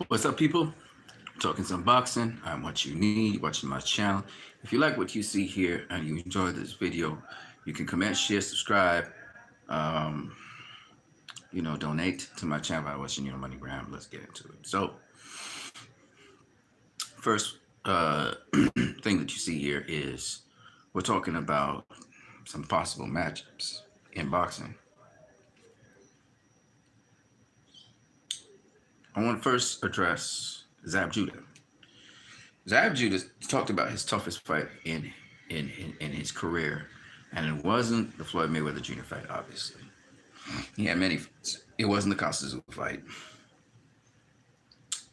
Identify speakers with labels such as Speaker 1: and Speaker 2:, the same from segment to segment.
Speaker 1: What's up, people? Talking some boxing. I'm what you need. Watching my channel. If you like what you see here and you enjoy this video, you can comment, share, subscribe. Um, donate to my channel by watching your MoneyGram. Let's get into it. So, first thing that you see here is we're talking about some possible matchups in boxing. I want to first address Zab Judah. Zab Judah talked about his toughest fight in his career, and it wasn't the Floyd Mayweather Jr. fight. Obviously, he had many fights. It wasn't the Costa fight.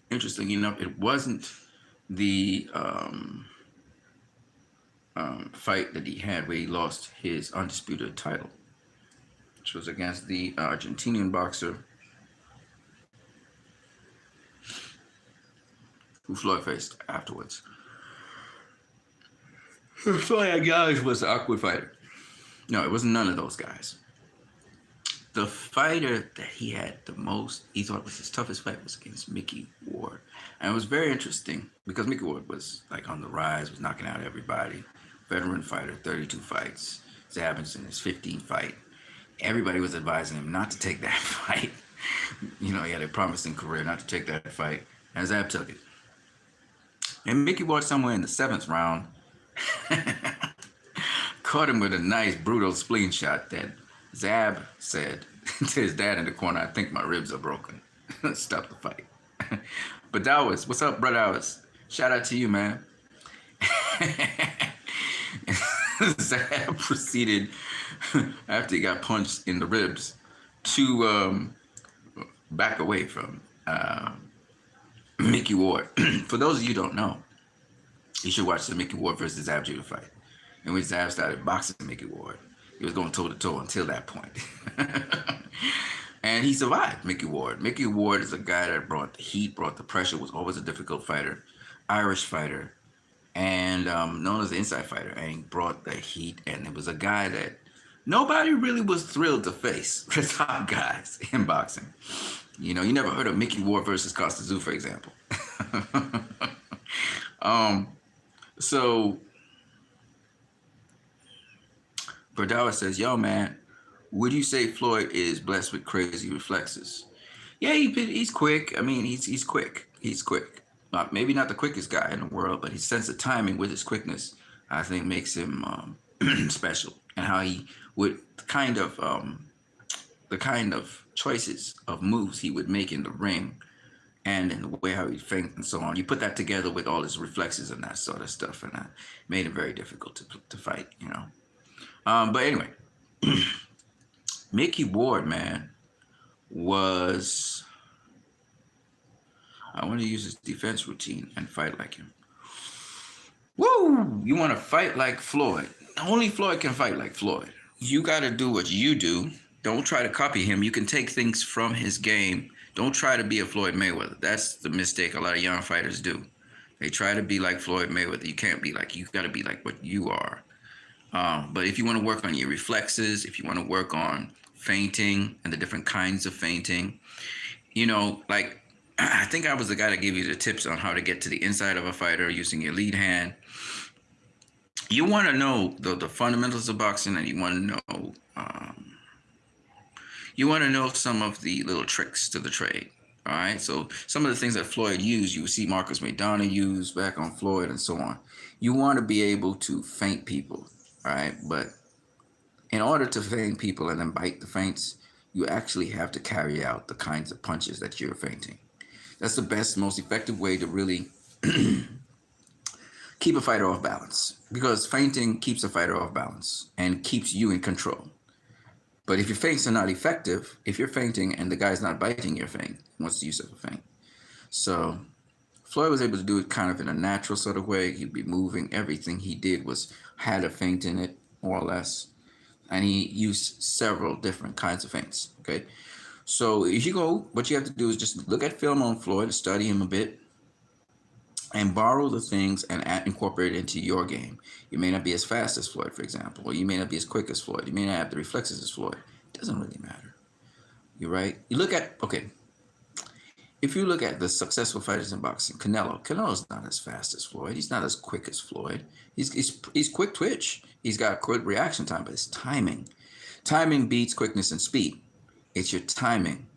Speaker 1: Interesting enough, it wasn't the fight that he had where he lost his undisputed title, which was against the Argentinian boxer who Floyd faced afterwards. Floyd guys was the awkward fighter. No, it wasn't none of those guys. The fighter that he had the most, he thought was his toughest fight, was against Mickey Ward. And it was very interesting because Mickey Ward was like on the rise, was knocking out everybody. Veteran fighter, 32 fights. Zab's in his 15th fight. Everybody was advising him not to take that fight. He had a promising career not to take that fight. And Zab took it. And Mickey Ward, somewhere in the 7th round, caught him with a nice, brutal spleen shot that Zab said to his dad in the corner, "I think my ribs are broken." Stop the fight. But Dawes, what's up, brother Dawes? Shout out to you, man. Zab proceeded, after he got punched in the ribs, to back away from Mickey Ward. For those of you who don't know, you should watch the Mickey Ward versus Zab Judah fight, in which Zab started boxing Mickey Ward. He was going toe-to-toe until that point. And he survived Mickey Ward. Mickey Ward is a guy that brought the heat, brought the pressure, was always a difficult fighter, Irish fighter, and known as the inside fighter. And he brought the heat, and it was a guy that nobody really was thrilled to face, the top guys in boxing. You never heard of Mickey Ward versus Costa, for example. So Berdawa says, "Yo, man, would you say Floyd is blessed with crazy reflexes?" Yeah, he's quick. I mean, he's quick. He's quick. Maybe not the quickest guy in the world, but his sense of timing with his quickness, I think, makes him special. And how he would the kind of choices of moves he would make in the ring, and in the way how he'd feint and so on. You put that together with all his reflexes and that sort of stuff, and that made it very difficult to fight. But anyway, Mickey Ward, man, was... I want to use his defense routine and fight like him. Woo! You want to fight like Floyd. Only Floyd can fight like Floyd. You got to do what you do. Don't try to copy him. You can take things from his game. Don't try to be a Floyd Mayweather. That's the mistake a lot of young fighters do. They try to be like Floyd Mayweather. You can't be like... You got to be like what you are. But if you want to work on your reflexes, if you want to work on feinting and the different kinds of feinting, I think I was the guy that gave you the tips on how to get to the inside of a fighter using your lead hand. You want to know the fundamentals of boxing, and you want to know some of the little tricks to the trade. All right, so some of the things that Floyd used, you would see Marcus Maidana use back on Floyd and so on. You want to be able to feint people, all right? But in order to feint people and then bite the feints, you actually have to carry out the kinds of punches that you're feinting. That's the best, most effective way to really keep a fighter off balance, because feinting keeps a fighter off balance and keeps you in control. But if your feints are not effective, if you're feinting and the guy's not biting your feint, what's the use of a feint? So Floyd was able to do it kind of in a natural sort of way. He'd be moving. Everything he did had a feint in it, more or less. And he used several different kinds of feints, okay? So if you go, what you have to do is just look at film on Floyd, study him a bit, and borrow the things and incorporate it into your game. You may not be as fast as Floyd, for example, or you may not be as quick as Floyd. You may not have the reflexes as Floyd. It doesn't really matter. You're right. You look at, okay, if you look at the successful fighters in boxing, Canelo's not as fast as Floyd. He's not as quick as Floyd. He's quick twitch. He's got quick reaction time, but it's timing. Timing beats quickness and speed. It's your timing.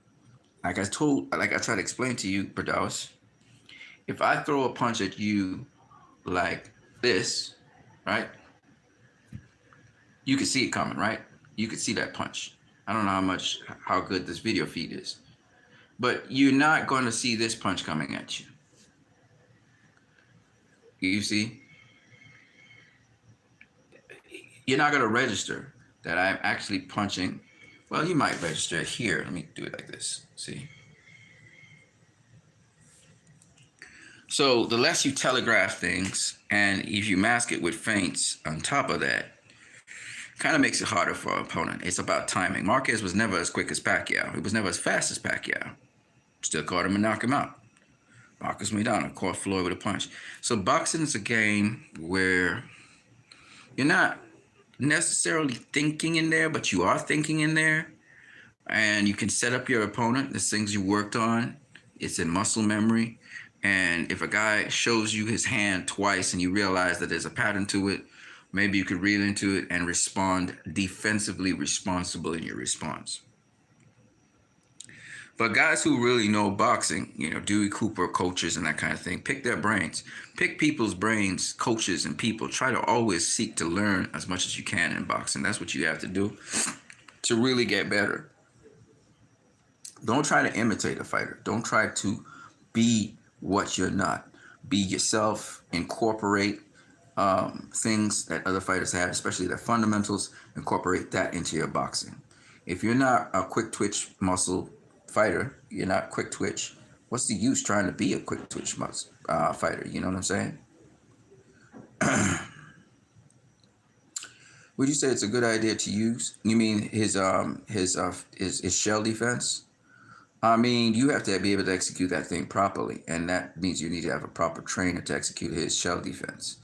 Speaker 1: Like I tried to explain to you, Berdaus, if I throw a punch at you like this, right? You can see it coming, right? You can see that punch. I don't know how good this video feed is, but you're not going to see this punch coming at you. You see? You're not going to register that I'm actually punching. Well, you might register it here. Let me do it like this. See? So the less you telegraph things, and if you mask it with feints on top of that, kind of makes it harder for an opponent. It's about timing. Marquez was never as quick as Pacquiao. He was never as fast as Pacquiao. Still caught him and knocked him out. Marcos Maidana caught Floyd with a punch. So boxing is a game where you're not necessarily thinking in there, but you are thinking in there. And you can set up your opponent. There's things you worked on. It's in muscle memory. And if a guy shows you his hand twice and you realize that there's a pattern to it, maybe you could reel into it and respond defensively responsible in your response. But guys who really know boxing, Dewey Cooper coaches and that kind of thing, pick their brains. Pick people's brains, coaches and people. Try to always seek to learn as much as you can in boxing. That's what you have to do to really get better. Don't try to imitate a fighter. Don't try to be what you're not. Be yourself. Incorporate things that other fighters have, especially their fundamentals. Incorporate that into your boxing. If you're not a quick twitch muscle fighter, you're not quick twitch, what's the use trying to be a quick twitch fighter? You know what I'm saying? Would you say it's a good idea to use? You mean his shell defense? I mean, you have to be able to execute that thing properly, and that means you need to have a proper trainer to execute his shell defense.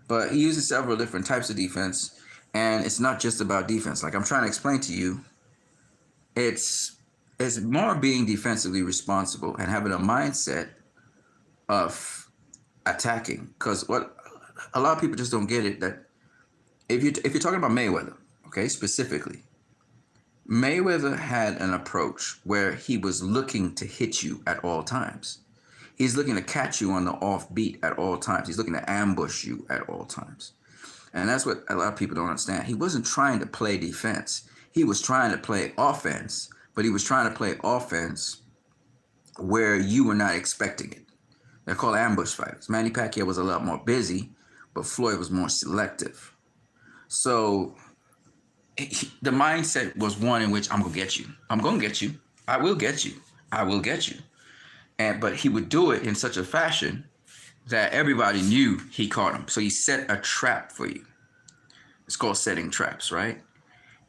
Speaker 1: But he uses several different types of defense, and it's not just about defense. Like I'm trying to explain to you, it's more being defensively responsible and having a mindset of attacking. Because what a lot of people just don't get it, that if you're talking about Mayweather, okay, specifically, Mayweather had an approach where he was looking to hit you at all times. He's looking to catch you on the offbeat at all times. He's looking to ambush you at all times. And that's what a lot of people don't understand. He wasn't trying to play defense. He was trying to play offense, but he was trying to play offense where you were not expecting it. They're called ambush fighters. Manny Pacquiao was a lot more busy, but Floyd was more selective. So the mindset was one in which I'm going to get you. I'm going to get you. I will get you. I will get you. But he would do it in such a fashion that everybody knew he caught him. So he set a trap for you. It's called setting traps, right?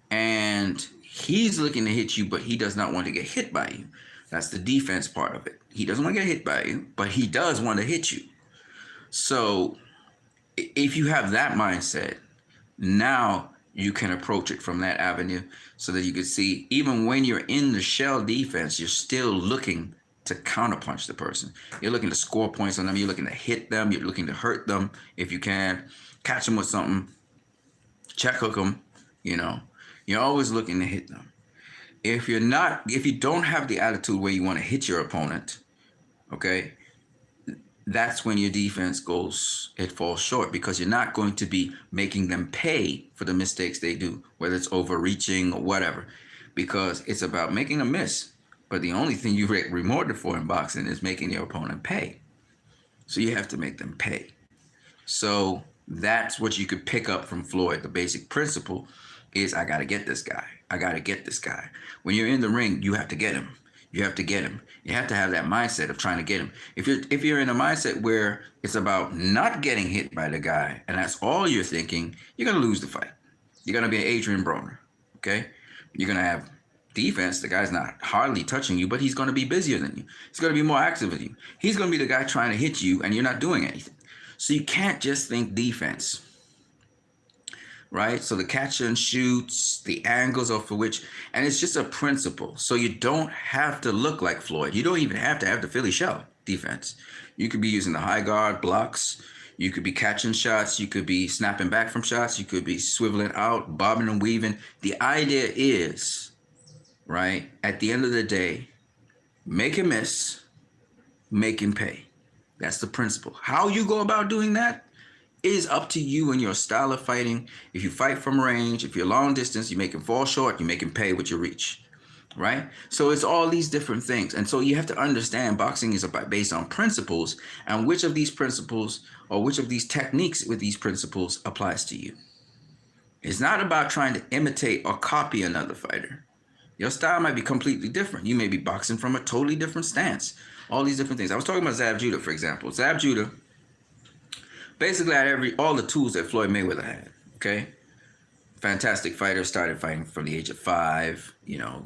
Speaker 1: And he's looking to hit you, but he does not want to get hit by you. That's the defense part of it. He doesn't want to get hit by you, but he does want to hit you. So if you have that mindset, now you can approach it from that avenue so that you can see, even when you're in the shell defense, you're still looking to counterpunch the person. You're looking to score points on them. You're looking to hit them. You're looking to hurt them if you can. Catch them with something. Check hook them. You're always looking to hit them. If you don't have the attitude where you want to hit your opponent, okay, that's when your defense falls short, because you're not going to be making them pay for the mistakes they do, whether it's overreaching or whatever, because it's about making a miss. But the only thing you get rewarded for in boxing is making your opponent pay. So you have to make them pay. So that's what you could pick up from Floyd. The basic principle is, I got to get this guy. I got to get this guy. When you're in the ring, you have to get him. You have to get him. You have to have that mindset of trying to get him. If you're in a mindset where it's about not getting hit by the guy, and that's all you're thinking, you're going to lose the fight. You're going to be an Adrian Broner, okay? You're going to have defense. The guy's not hardly touching you, but he's going to be busier than you. He's going to be more active than you. He's going to be the guy trying to hit you, and you're not doing anything. So you can't just think defense, right? So the catch and shoots, the angles of for which, and it's just a principle. So you don't have to look like Floyd. You don't even have to have the Philly shell defense. You could be using the high guard blocks. You could be catching shots. You could be snapping back from shots. You could be swiveling out, bobbing and weaving. The idea is, right, at the end of the day, make him miss, make him pay. That's the principle. How you go about doing that is up to you and your style of fighting. If you fight from range, if you're long distance, you make him fall short, you make him pay with your reach, right? So it's all these different things. And so you have to understand boxing is based on principles, and which of these principles or which of these techniques with these principles applies to you. It's not about trying to imitate or copy another fighter. Your style might be completely different. You may be boxing from a totally different stance. All these different things. I was talking about Zab Judah, for example. Zab Judah basically had all the tools that Floyd Mayweather had, okay? Fantastic fighter, started fighting from the age of 5,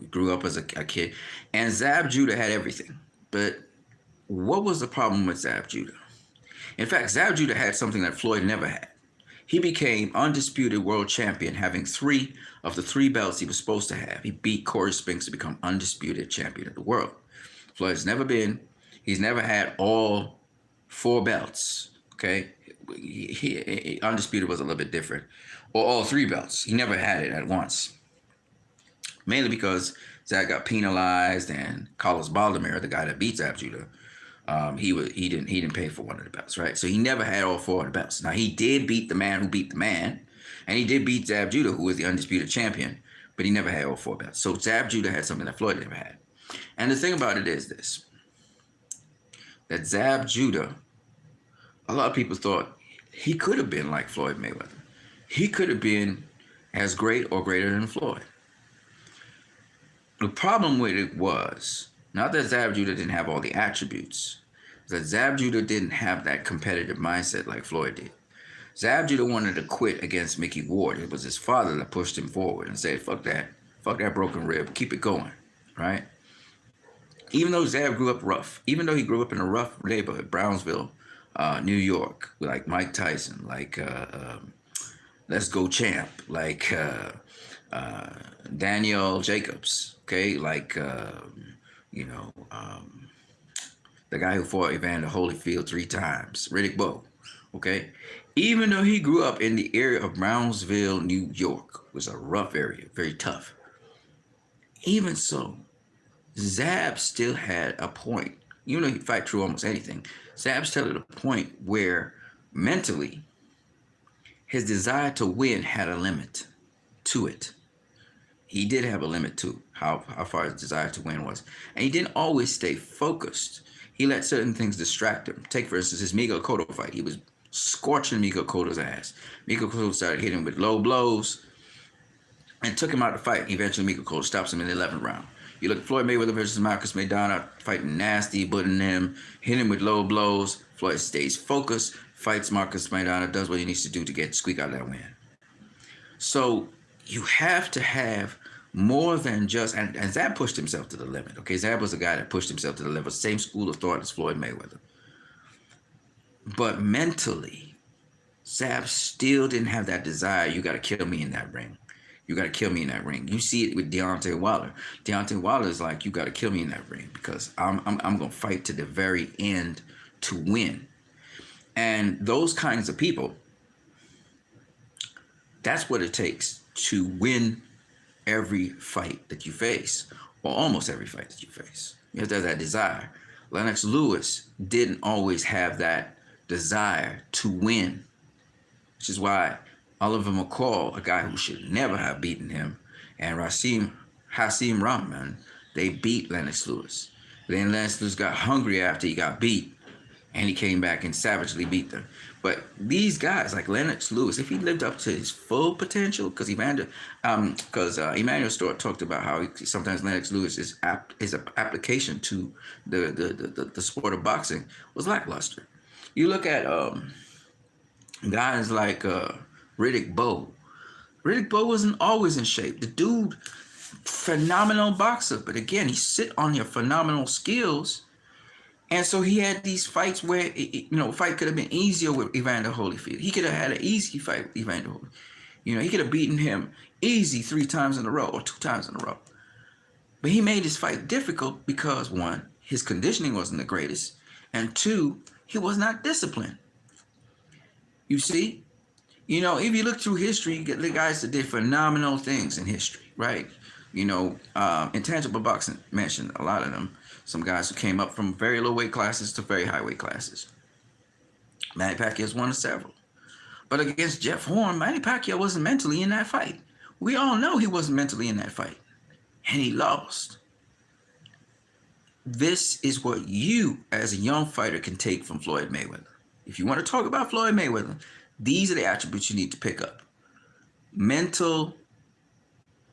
Speaker 1: grew up as a kid. And Zab Judah had everything. But what was the problem with Zab Judah? In fact, Zab Judah had something that Floyd never had. He became undisputed world champion, having 3 of the 3 belts he was supposed to have. He beat Corey Spinks to become undisputed champion of the world. Floyd's he's never had all 4 belts, okay? He undisputed was a little bit different, or all 3 belts. He never had it at once, mainly because Zab got penalized, and Carlos Baldomir, the guy that beat Zab Judah, he didn't pay for one of the belts, right? So he never had all 4 of the belts. Now he did beat the man who beat the man, and he did beat Zab Judah, who was the undisputed champion, but he never had all 4 belts. So Zab Judah had something that Floyd never had. And the thing about it is this, that Zab Judah, a lot of people thought he could have been like Floyd Mayweather. He could have been as great or greater than Floyd. The problem with it was, not that Zab Judah didn't have all the attributes, that Zab Judah didn't have that competitive mindset like Floyd did. Zab Judah wanted to quit against Mickey Ward. It was his father that pushed him forward and said, fuck that broken rib, keep it going, right? Even though Zab grew up rough, even though he grew up in a rough neighborhood, Brownsville, New York, like Mike Tyson, like Let's Go Champ, like Daniel Jacobs, okay, like the guy who fought Evander Holyfield 3 times, Riddick Bowe, okay. Even though he grew up in the area of Brownsville, New York, it was a rough area, very tough. Even so, Zab still had a point. Even though he'd fight through almost anything, Zab still had a point where mentally his desire to win had a limit to it. He did have a limit to how far his desire to win was. And he didn't always stay focused. He let certain things distract him. Take, for instance, his Miguel Cotto fight. He was scorching Miguel Cotto's ass. Miguel Cotto started hitting him with low blows and took him out of the fight. Eventually, Miguel Cotto stops him in the 11th round. You look at Floyd Mayweather versus Marcus Maidana, fighting nasty, butting him, hitting him with low blows. Floyd stays focused, fights Marcus Maidana, does what he needs to do to squeak out that win. So you have to have more than just, and Zab pushed himself to the limit. Okay, Zab was a guy that pushed himself to the limit, same school of thought as Floyd Mayweather. But mentally, Zab still didn't have that desire, you got to kill me in that ring. You got to kill me in that ring. You see it with Deontay Wilder. Deontay Wilder is like, you got to kill me in that ring because I'm going to fight to the very end to win. And those kinds of people, that's what it takes to win every fight that you face, or almost every fight that you face. You have to have that desire. Lennox Lewis didn't always have that desire to win, which is why Oliver McCall, a guy who should never have beaten him, and Hasim Rahman, they beat Lennox Lewis. Then Lennox Lewis got hungry after he got beat, and he came back and savagely beat them. But these guys, like Lennox Lewis, if he lived up to his full potential, because Emmanuel Stewart talked about how sometimes Lennox Lewis his application to the sport of boxing was lackluster. You look at guys like Riddick Bowe. Riddick Bowe wasn't always in shape. The dude, phenomenal boxer, but again, he sit on your phenomenal skills. And so he had these fights where, fight could have been easier with Evander Holyfield. He could have had an easy fight with Evander Holyfield. You know, he could have beaten him easy 3 times in a row or 2 times in a row. But he made his fight difficult because, one, his conditioning wasn't the greatest, and two, he was not disciplined. You see? You know, if you look through history, you get the guys that did phenomenal things in history, right? You know, intangible boxing mentioned a lot of them. Some guys who came up from very low weight classes to very high weight classes. Manny Pacquiao is one of several. But against Jeff Horn, Manny Pacquiao wasn't mentally in that fight. We all know he wasn't mentally in that fight. And he lost. This is what you, as a young fighter, can take from Floyd Mayweather. If you want to talk about Floyd Mayweather, these are the attributes you need to pick up. Mental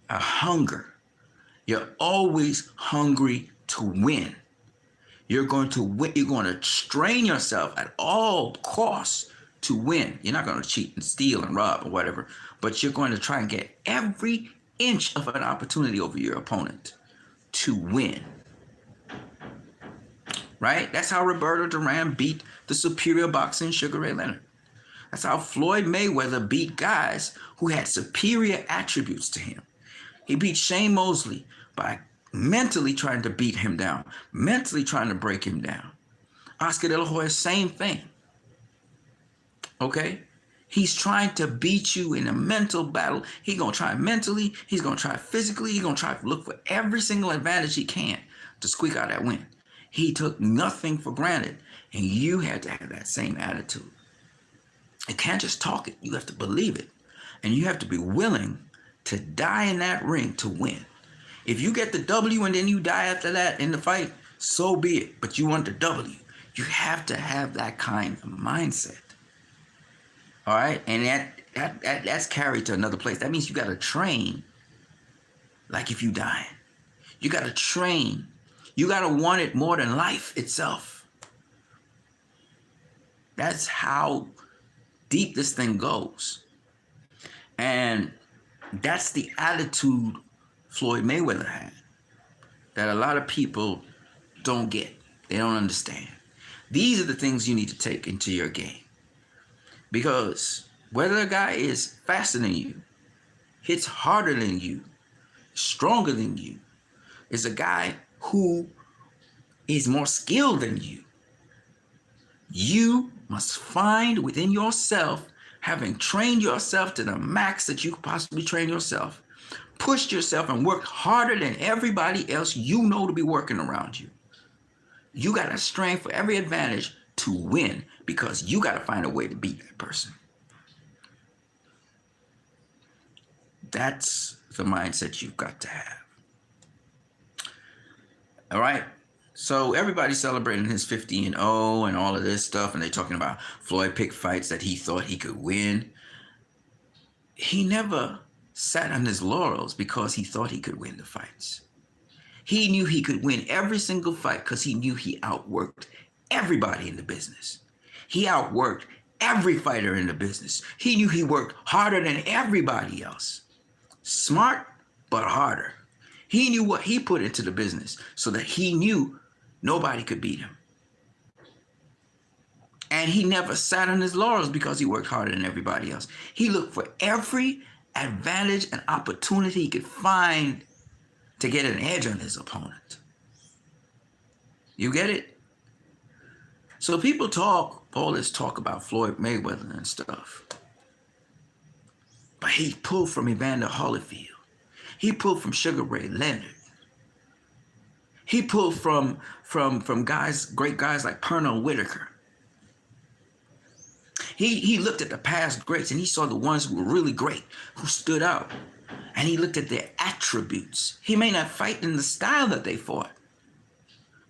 Speaker 1: hunger. You're always hungry to win. You're going to win. You're going to strain yourself at all costs to win. You're not going to cheat and steal and rob or whatever, but you're going to try and get every inch of an opportunity over your opponent to win. Right? That's how Roberto Duran beat the superior boxing Sugar Ray Leonard. That's how Floyd Mayweather beat guys who had superior attributes to him. He beat Shane Mosley by mentally trying to beat him down, mentally trying to break him down. Oscar De La Hoya, same thing. Okay? He's trying to beat you in a mental battle. He's going to try mentally. He's going to try physically. He's going to try to look for every single advantage he can to squeak out that win. He took nothing for granted, and you had to have that same attitude. You can't just talk it. You have to believe it, and you have to be willing to die in that ring to win. If you get the W and then you die after that in the fight, so be it. But you want the W. You have to have that kind of mindset. All right? And that's carried to another place. That means you got to train like if you dying. You got to train. You got to want it more than life itself. That's how deep this thing goes. And that's the attitude Floyd Mayweather had that a lot of people don't get. They don't understand. These are the things you need to take into your game. Because whether a guy is faster than you, hits harder than you, stronger than you, is a guy who is more skilled than you, you must find within yourself, having trained yourself to the max that you could possibly train yourself, pushed yourself and worked harder than everybody else you know to be working around you. You got to strain for every advantage to win because you got to find a way to beat that person. That's the mindset you've got to have. All right. So everybody's celebrating his 50-0 and all of this stuff, and they're talking about Floyd picked fights that he thought he could win. He never sat on his laurels because he thought he could win the fights. He knew he could win every single fight because he knew he outworked everybody in the business. He outworked every fighter in the business. He knew he worked harder than everybody else. Smart, but harder. He knew what he put into the business so that he knew nobody could beat him. And he never sat on his laurels because he worked harder than everybody else. He looked for every advantage and opportunity he could find to get an edge on his opponent. You get it? So people talk, all this talk about Floyd Mayweather and stuff. But he pulled from Evander Holyfield. He pulled from Sugar Ray Leonard. He pulled from guys, great guys like Pernell Whitaker. He looked at the past greats and he saw the ones who were really great, who stood out. And he looked at their attributes. He may not fight in the style that they fought,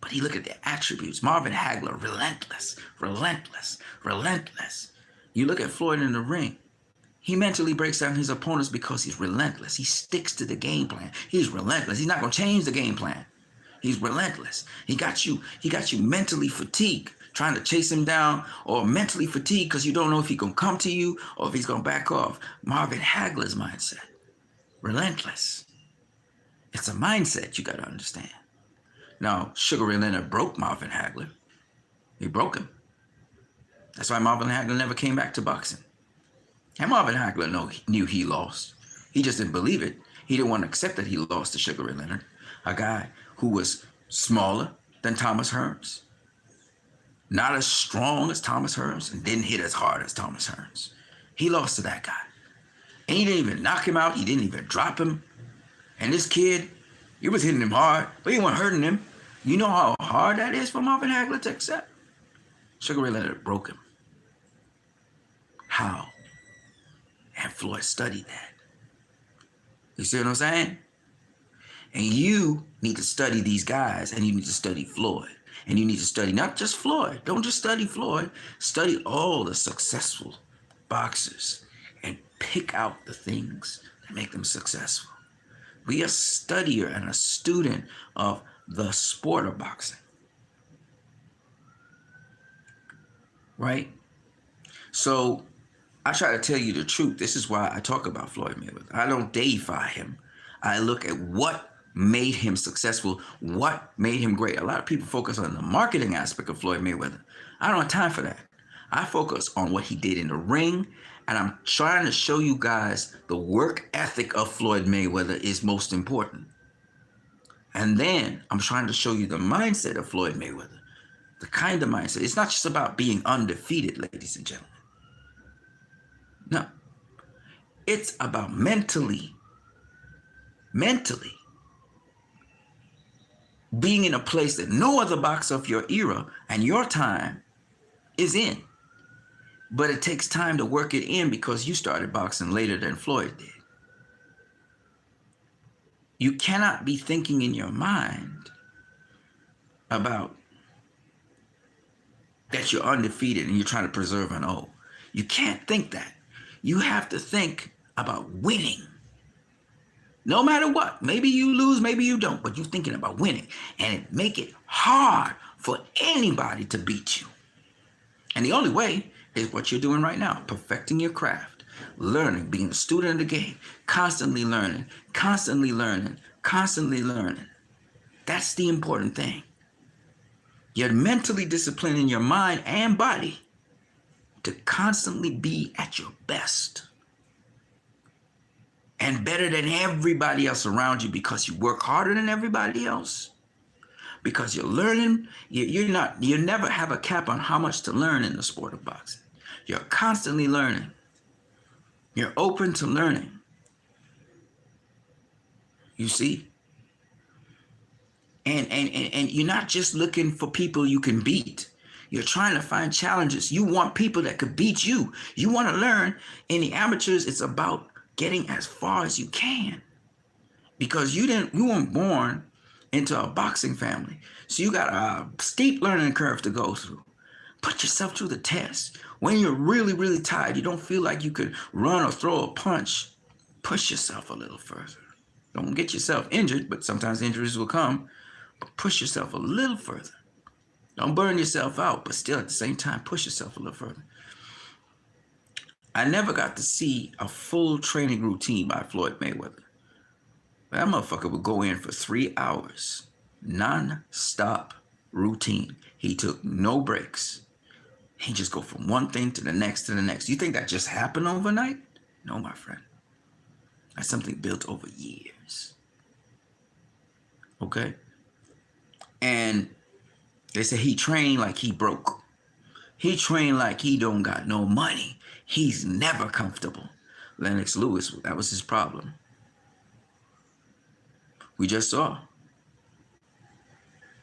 Speaker 1: but he looked at their attributes. Marvin Hagler, relentless, relentless, relentless. You look at Floyd in the ring. He mentally breaks down his opponents because he's relentless. He sticks to the game plan. He's relentless. He's not going to change the game plan. He's relentless. He got you mentally fatigued trying to chase him down, or mentally fatigued because you don't know if he's going to come to you or if he's going to back off. Marvin Hagler's mindset. Relentless. It's a mindset you got to understand. Now, Sugar Ray Leonard broke Marvin Hagler. He broke him. That's why Marvin Hagler never came back to boxing. And Marvin Hagler knew he lost. He just didn't believe it. He didn't want to accept that he lost to Sugar Ray Leonard, a guy who was smaller than Thomas Hearns, not as strong as Thomas Hearns, and didn't hit as hard as Thomas Hearns. He lost to that guy. And he didn't even knock him out. He didn't even drop him. And this kid, he was hitting him hard, but he wasn't hurting him. You know how hard that is for Marvin Hagler to accept? Sugar Ray Leonard broke him. How? And Floyd studied that. You see what I'm saying? And you need to study these guys, and you need to study Floyd. And you need to study not just Floyd. Don't just study Floyd. Study all the successful boxers and pick out the things that make them successful. Be a studier and a student of the sport of boxing. Right? So I try to tell you the truth. This is why I talk about Floyd Mayweather. I don't deify him. I look at what made him successful, what made him great. A lot of people focus on the marketing aspect of Floyd Mayweather. I don't have time for that. I focus on what he did in the ring, and I'm trying to show you guys the work ethic of Floyd Mayweather is most important. And then I'm trying to show you the mindset of Floyd Mayweather, the kind of mindset. It's not just about being undefeated, ladies and gentlemen. No. It's about mentally being in a place that no other boxer of your era and your time is in. But it takes time to work it in because you started boxing later than Floyd did. You cannot be thinking in your mind about that you're undefeated and you're trying to preserve an O. You can't think that. You have to think about winning. No matter what. Maybe you lose, maybe you don't, but you're thinking about winning. And make it hard for anybody to beat you. And the only way is what you're doing right now, perfecting your craft, learning, being a student of the game, constantly learning, constantly learning, constantly learning. That's the important thing. You're mentally disciplined in your mind and body to constantly be at your best and better than everybody else around you because you work harder than everybody else. Because you're learning, you never have a cap on how much to learn in the sport of boxing. You're constantly learning. You're open to learning. You see? And you're not just looking for people you can beat. You're trying to find challenges. You want people that could beat you. You want to learn. In the amateurs, it's about getting as far as you can. Because you weren't born into a boxing family. So you got a steep learning curve to go through. Put yourself through the test. When you're really, really tired, you don't feel like you could run or throw a punch, push yourself a little further. Don't get yourself injured, but sometimes injuries will come. But push yourself a little further. Don't burn yourself out, but still at the same time, push yourself a little further. I never got to see a full training routine by Floyd Mayweather. That motherfucker would go in for 3 hours, non-stop routine. He took no breaks. He just go from one thing to the next to the next. You think that just happened overnight? No, my friend. That's something built over years. Okay? And they say he trained like he broke. He trained like he don't got no money. He's never comfortable. Lennox Lewis, that was his problem. We just saw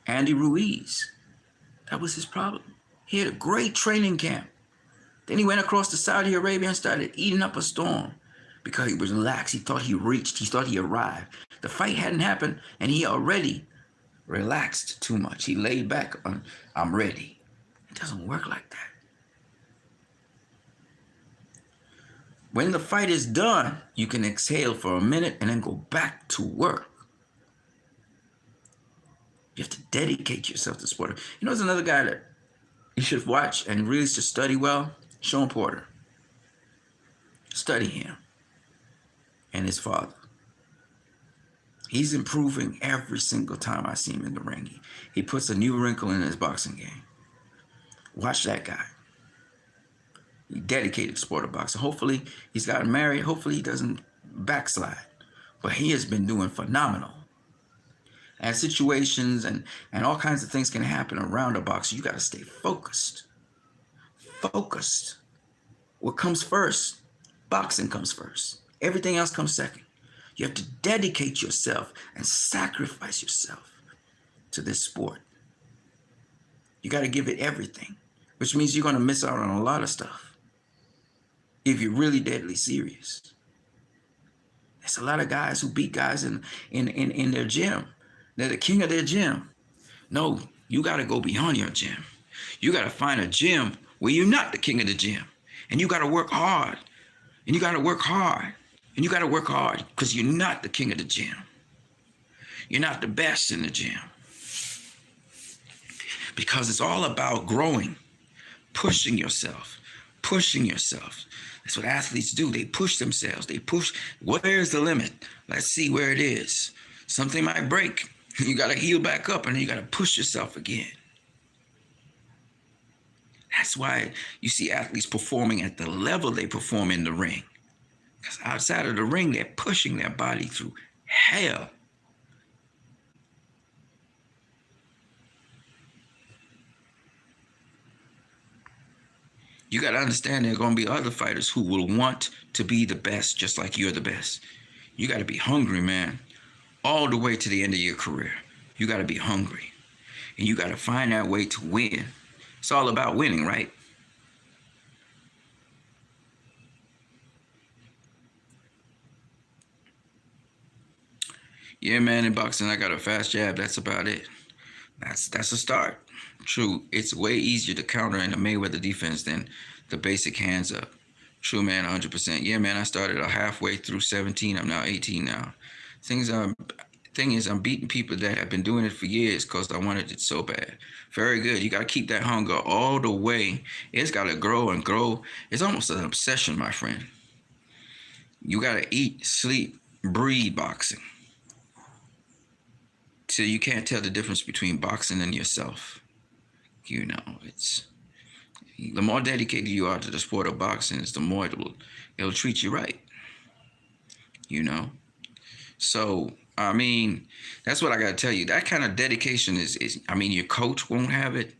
Speaker 1: Andy Ruiz. That was his problem. He had a great training camp. Then he went across to Saudi Arabia and started eating up a storm because he was relaxed. He thought he reached. He thought he arrived. The fight hadn't happened, and he already relaxed too much. He laid back on, I'm ready. It doesn't work like that. When the fight is done, you can exhale for a minute and then go back to work. You have to dedicate yourself to sport. You know, there's another guy that you should watch and really just study well. Sean Porter. Study him and his father. He's improving every single time I see him in the ring. He puts a new wrinkle in his boxing game. Watch that guy. dedicated to sport of boxing. Hopefully he's gotten married. Hopefully he doesn't backslide. But he has been doing phenomenal. And situations and all kinds of things can happen around a boxer. You got to stay focused. Focused. What comes first? Boxing comes first. Everything else comes second. You have to dedicate yourself and sacrifice yourself to this sport. You got to give it everything, which means you're going to miss out on a lot of stuff if you're really deadly serious. There's a lot of guys who beat guys in their gym. They're the king of their gym. No, you got to go beyond your gym. You got to find a gym where you're not the king of the gym. And you got to work hard. And you got to work hard. And you got to work hard because you're not the king of the gym. You're not the best in the gym. Because it's all about growing, pushing yourself, pushing yourself. That's what athletes do. They push themselves. They push. Where's the limit? Let's see where it is. Something might break. You got to heal back up and then you got to push yourself again. That's why you see athletes performing at the level they perform in the ring. Because outside of the ring, they're pushing their body through hell. You got to understand there are going to be other fighters who will want to be the best just like you're the best. You got to be hungry, man, all the way to the end of your career. You got to be hungry. And you got to find that way to win. It's all about winning, right? Yeah, man, in boxing, I got a fast jab. That's about it. That's a start. True, it's way easier to counter in the Mayweather defense than the basic hands up. True, man, 100%. Yeah, man, I started halfway through 17. I'm now 18 now. Thing is, I'm beating people that have been doing it for years because I wanted it so bad. Very good. You got to keep that hunger all the way. It's got to grow and grow. It's almost an obsession, my friend. You got to eat, sleep, breathe boxing. So you can't tell the difference between boxing and yourself. You know, it's the more dedicated you are to the sport of boxing, the more it'll treat you right. You know? So, I mean, that's what I got to tell you. That kind of dedication is, I mean, your coach won't have it.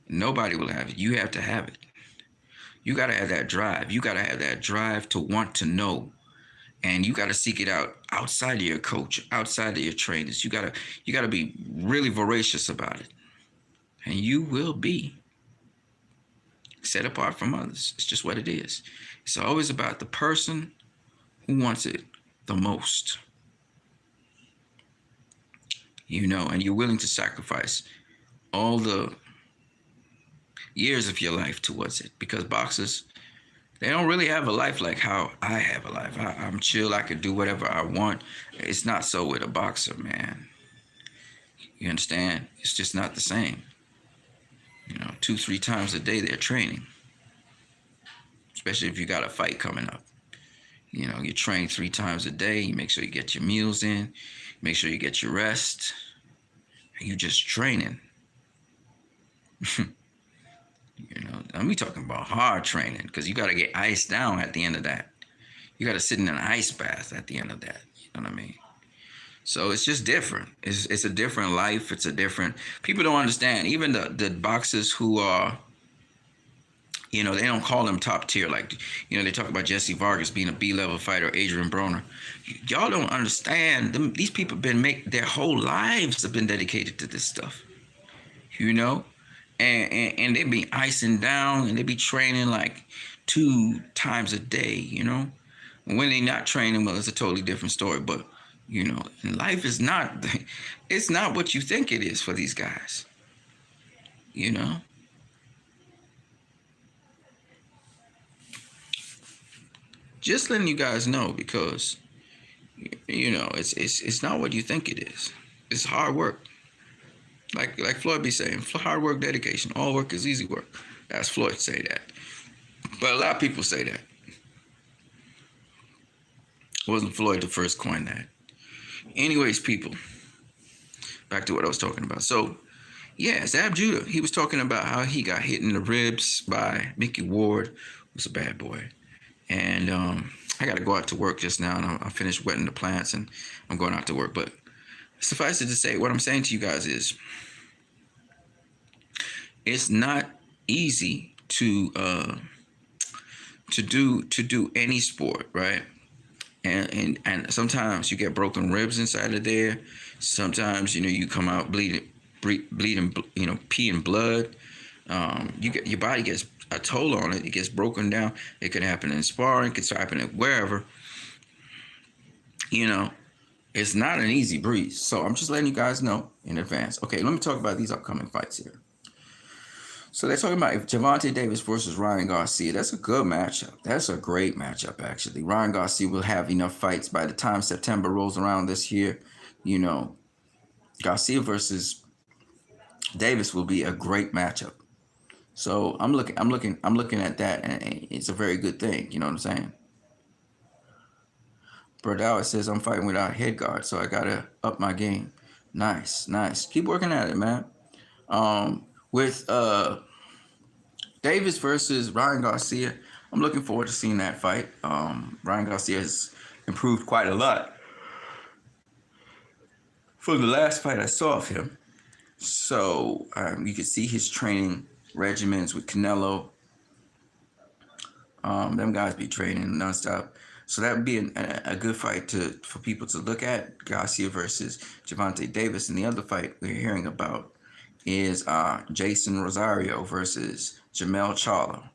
Speaker 1: Nobody will have it. You have to have it. You got to have that drive. You got to have that drive to want to know. And you got to seek it out outside of your coach, outside of your trainers. You got to be really voracious about it. And you will be set apart from others. It's just what it is. It's always about the person who wants it the most. You know, and you're willing to sacrifice all the years of your life towards it. Because boxers, they don't really have a life like how I have a life. I'm chill. I can do whatever I want. It's not so with a boxer, man. You understand? It's just not the same. You know, 2-3 times a day they're training. Especially if you got a fight coming up. You know, you train 3 times a day. You make sure you get your meals in. Make sure you get your rest. And you're just training. You know, I'm talking about hard training because you got to get iced down at the end of that. You got to sit in an ice bath at the end of that. You know what I mean? So it's just different. It's a different life. It's a different. People don't understand. Even the boxers who are, you know, they don't call them top tier. Like, you know, they talk about Jesse Vargas being a B-level fighter, Adrian Broner. Y'all don't understand. These people their whole lives have been dedicated to this stuff. You know? And they be icing down and they be training like 2 times a day, you know? And when they not training, well, it's a totally different story. But, you know, life is not, it's not what you think it is for these guys, you know? Just letting you guys know because, you know, it's not what you think it is. It's hard work. Like Floyd be saying, hard work, dedication. All work is easy work. That's Floyd say that. But a lot of people say that. Wasn't Floyd the first coin that? Anyways, people, back to what I was talking about. So, yeah, Zab Judah, he was talking about how he got hit in the ribs by Mickey Ward, It's a bad boy. And I got to go out to work just now, and I finished wetting the plants, and I'm going out to work. But suffice it to say, what I'm saying to you guys is, it's not easy to do any sport, right? And sometimes you get broken ribs inside of there. Sometimes you come out bleeding, pee and blood. Your body gets a toll on it. It gets broken down. It could happen in sparring. It could happen wherever. It's not an easy breeze. So I'm just letting you guys know in advance. Okay, let me talk about these upcoming fights here. So they're talking about Gervonta Davis versus Ryan Garcia. That's a good matchup. That's a great matchup, actually. Ryan Garcia will have enough fights by the time September rolls around this year. Garcia versus Davis will be a great matchup. So I'm looking at that, and it's a very good thing. You know what I'm saying? Brodell says I'm fighting without head guard, so I gotta up my game. Nice. Keep working at it, man. With Davis versus Ryan Garcia, I'm looking forward to seeing that fight. Ryan Garcia has improved quite a lot from the last fight I saw of him. So you can see his training regimens with Canelo. Them guys be training nonstop. So that would be a good fight for people to look at. Garcia versus Gervonta Davis. And the other fight we're hearing about is Jason Rosario versus Charlo.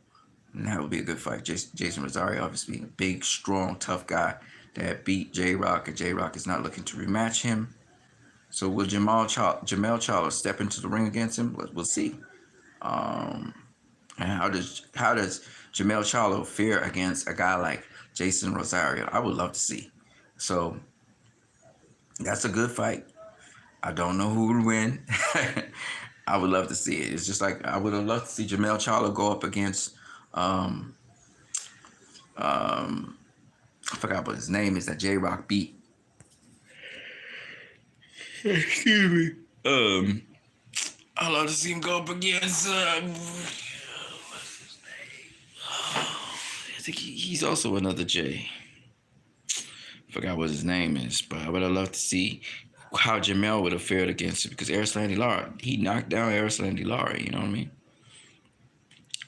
Speaker 1: And that would be a good fight. Jason Rosario, obviously, a big, strong, tough guy that beat J-Rock, and J-Rock is not looking to rematch him. So will Jamel Charlo step into the ring against him? We'll see. And how does Jamel Charlo fare against a guy like Jason Rosario? I would love to see. So that's a good fight. I don't know who would win. I would love to see it. It's just like I would have loved to see Jamel Charlo go up against I forgot what his name is that J-Rock beat. Excuse me. I'd love to see him go up against what's his name? I think he's also another J. Forgot what his name is, but I would have loved to see how Jamel would have fared against him, because Erislandy Lara, he knocked down Erislandy Lara, you know what I mean?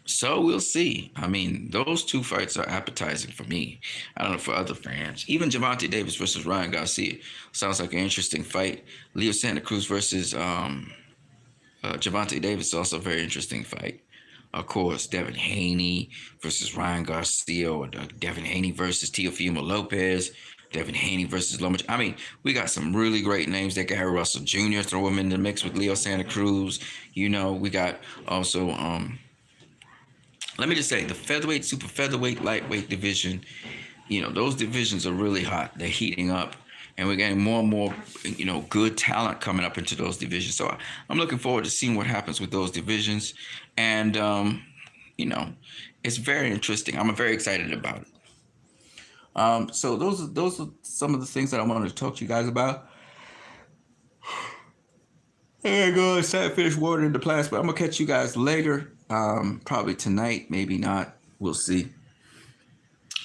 Speaker 1: So we'll see. I mean, those two fights are appetizing for me. I don't know for other fans. Even Gervonta Davis versus Ryan Garcia sounds like an interesting fight. Leo Santa Cruz versus Gervonta Davis is also a very interesting fight. Of course, Devin Haney versus Ryan Garcia, or Devin Haney versus Teofimo Lopez. Devin Haney versus Lomachenko. I mean, we got some really great names. That Gary Russell Jr. throw him in the mix with Leo Santa Cruz. We got also, let me just say, the featherweight, super featherweight, lightweight division, those divisions are really hot. They're heating up, and we're getting more and more, good talent coming up into those divisions. So I'm looking forward to seeing what happens with those divisions. And, it's very interesting. I'm very excited about it. So those are some of the things that I wanted to talk to you guys about. I gotta go inside, finish watering the plants, but I'm gonna catch you guys later. Probably tonight, maybe not. We'll see.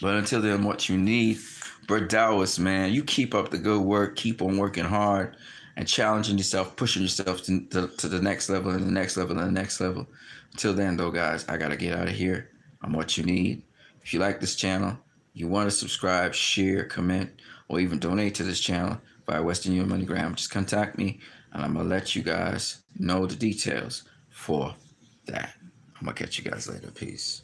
Speaker 1: But until then, what you need, Brodowis, man, you keep up the good work, keep on working hard, and challenging yourself, pushing yourself to the next level and the next level and the next level. Until then, though, guys, I gotta get out of here. I'm what you need. If you like this channel, you want to subscribe, share, comment, or even donate to this channel via Western Union MoneyGram, just contact me, and I'm going to let you guys know the details for that. I'm going to catch you guys later. Peace.